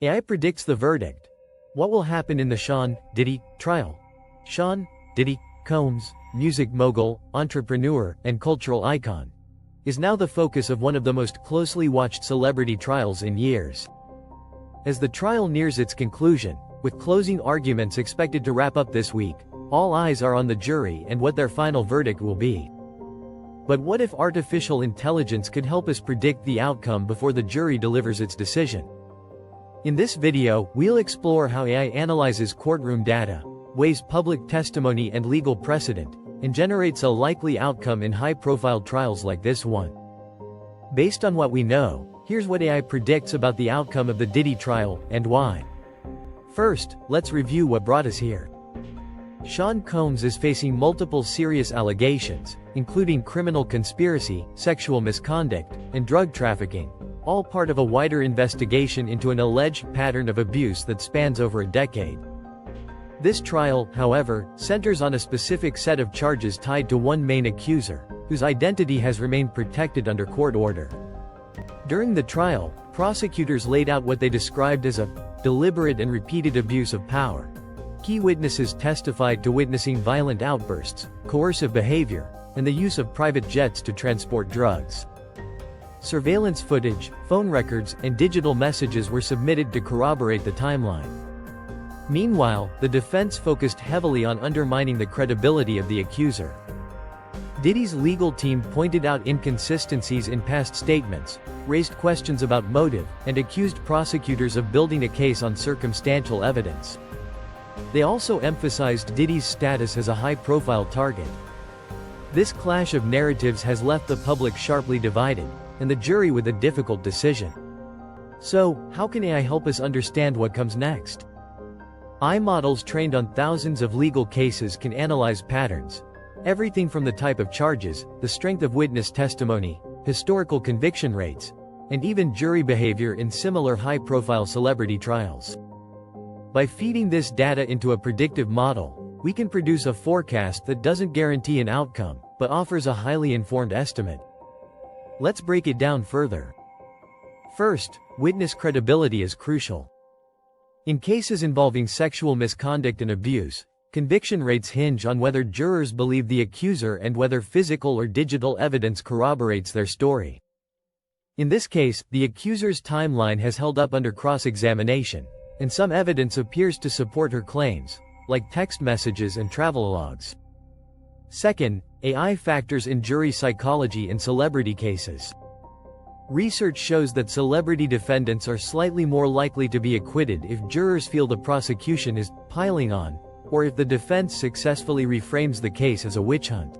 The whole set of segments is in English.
AI predicts the verdict. What will happen in the Sean Diddy trial? Sean Diddy Combs, music mogul, entrepreneur, and cultural icon, is now the focus of one of the most closely watched celebrity trials in years. As the trial nears its conclusion, with closing arguments expected to wrap up this week, all eyes are on the jury and what their final verdict will be. But what if artificial intelligence could help us predict the outcome before the jury delivers its decision? In this video, we'll explore how AI analyzes courtroom data, weighs public testimony and legal precedent, and generates a likely outcome in high-profile trials like this one. Based on what we know, here's what AI predicts about the outcome of the Diddy trial, and why. First, let's review what brought us here. Sean Combs is facing multiple serious allegations, including criminal conspiracy, sexual misconduct, and drug trafficking, all part of a wider investigation into an alleged pattern of abuse that spans over a decade. This trial, however, centers on a specific set of charges tied to one main accuser, whose identity has remained protected under court order. During the trial, prosecutors laid out what they described as a deliberate and repeated abuse of power. Key witnesses testified to witnessing violent outbursts, coercive behavior, and the use of private jets to transport drugs. Surveillance footage, phone records, and digital messages were submitted to corroborate the timeline. Meanwhile, the defense focused heavily on undermining the credibility of the accuser. Diddy's legal team pointed out inconsistencies in past statements, raised questions about motive, and accused prosecutors of building a case on circumstantial evidence. They also emphasized Diddy's status as a high-profile target. This clash of narratives has left the public sharply divided, and the jury with a difficult decision. So, how can AI help us understand what comes next? AI models trained on thousands of legal cases can analyze patterns. Everything from the type of charges, the strength of witness testimony, historical conviction rates, and even jury behavior in similar high-profile celebrity trials. By feeding this data into a predictive model, we can produce a forecast that doesn't guarantee an outcome, but offers a highly informed estimate. Let's break it down further. First, witness credibility is crucial. In cases involving sexual misconduct and abuse, conviction rates hinge on whether jurors believe the accuser and whether physical or digital evidence corroborates their story. In this case, the accuser's timeline has held up under cross-examination, and some evidence appears to support her claims, like text messages and travelogues. Second, AI factors in jury psychology in celebrity cases. Research shows that celebrity defendants are slightly more likely to be acquitted if jurors feel the prosecution is piling on, or if the defense successfully reframes the case as a witch hunt.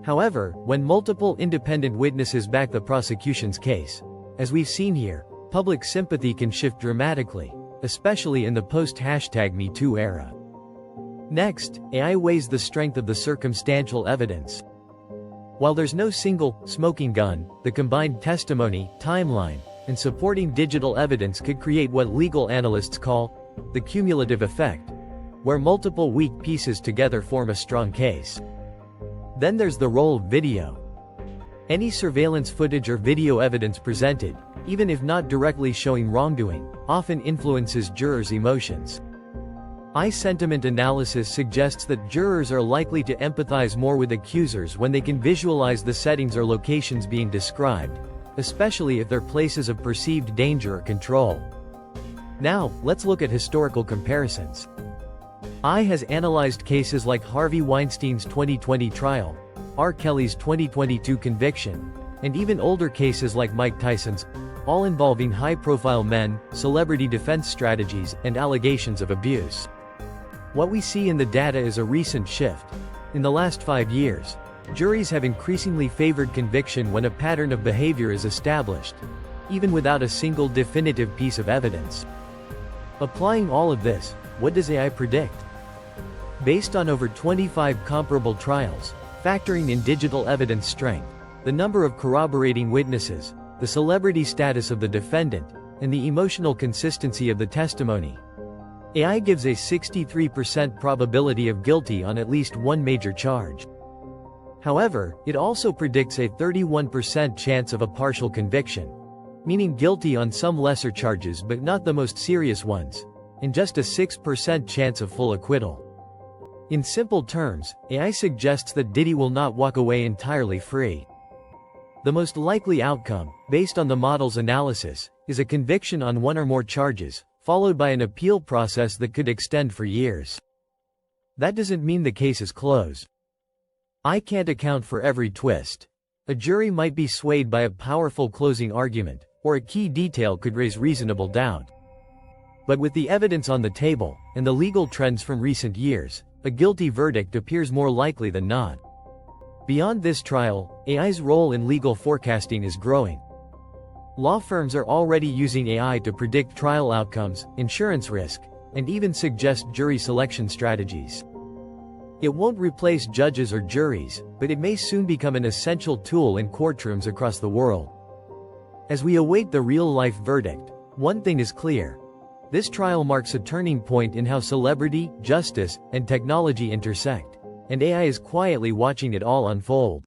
However, when multiple independent witnesses back the prosecution's case, as we've seen here, public sympathy can shift dramatically, especially in the post-#MeToo era. Next, AI weighs the strength of the circumstantial evidence. While there's no single smoking gun, the combined testimony, timeline, and supporting digital evidence could create what legal analysts call the cumulative effect, where multiple weak pieces together form a strong case. Then there's the role of video. Any surveillance footage or video evidence presented, even if not directly showing wrongdoing, often influences jurors' emotions. AI sentiment analysis suggests that jurors are likely to empathize more with accusers when they can visualize the settings or locations being described, especially if they're places of perceived danger or control. Now, let's look at historical comparisons. AI has analyzed cases like Harvey Weinstein's 2020 trial, R. Kelly's 2022 conviction, and even older cases like Mike Tyson's, all involving high-profile men, celebrity defense strategies, and allegations of abuse. What we see in the data is a recent shift. In the last 5 years, juries have increasingly favored conviction when a pattern of behavior is established, even without a single definitive piece of evidence. Applying all of this, what does AI predict? Based on over 25 comparable trials, factoring in digital evidence strength, the number of corroborating witnesses, the celebrity status of the defendant, and the emotional consistency of the testimony, AI gives a 63% probability of guilty on at least one major charge. However, it also predicts a 31% chance of a partial conviction. meaning guilty on some lesser charges but not the most serious ones, and just a 6% chance of full acquittal. In simple terms, AI suggests that Diddy will not walk away entirely free. The most likely outcome, based on the model's analysis, is a conviction on one or more charges, followed by an appeal process that could extend for years. That doesn't mean the case is closed. I can't account for every twist. A jury might be swayed by a powerful closing argument, or a key detail could raise reasonable doubt. But with the evidence on the table, and the legal trends from recent years, a guilty verdict appears more likely than not. Beyond this trial, AI's role in legal forecasting is growing. Law firms are already using AI to predict trial outcomes, insurance risk, and even suggest jury selection strategies. It won't replace judges or juries, but it may soon become an essential tool in courtrooms across the world. As we await the real-life verdict, one thing is clear. This trial marks a turning point in how celebrity, justice, and technology intersect, and AI is quietly watching it all unfold.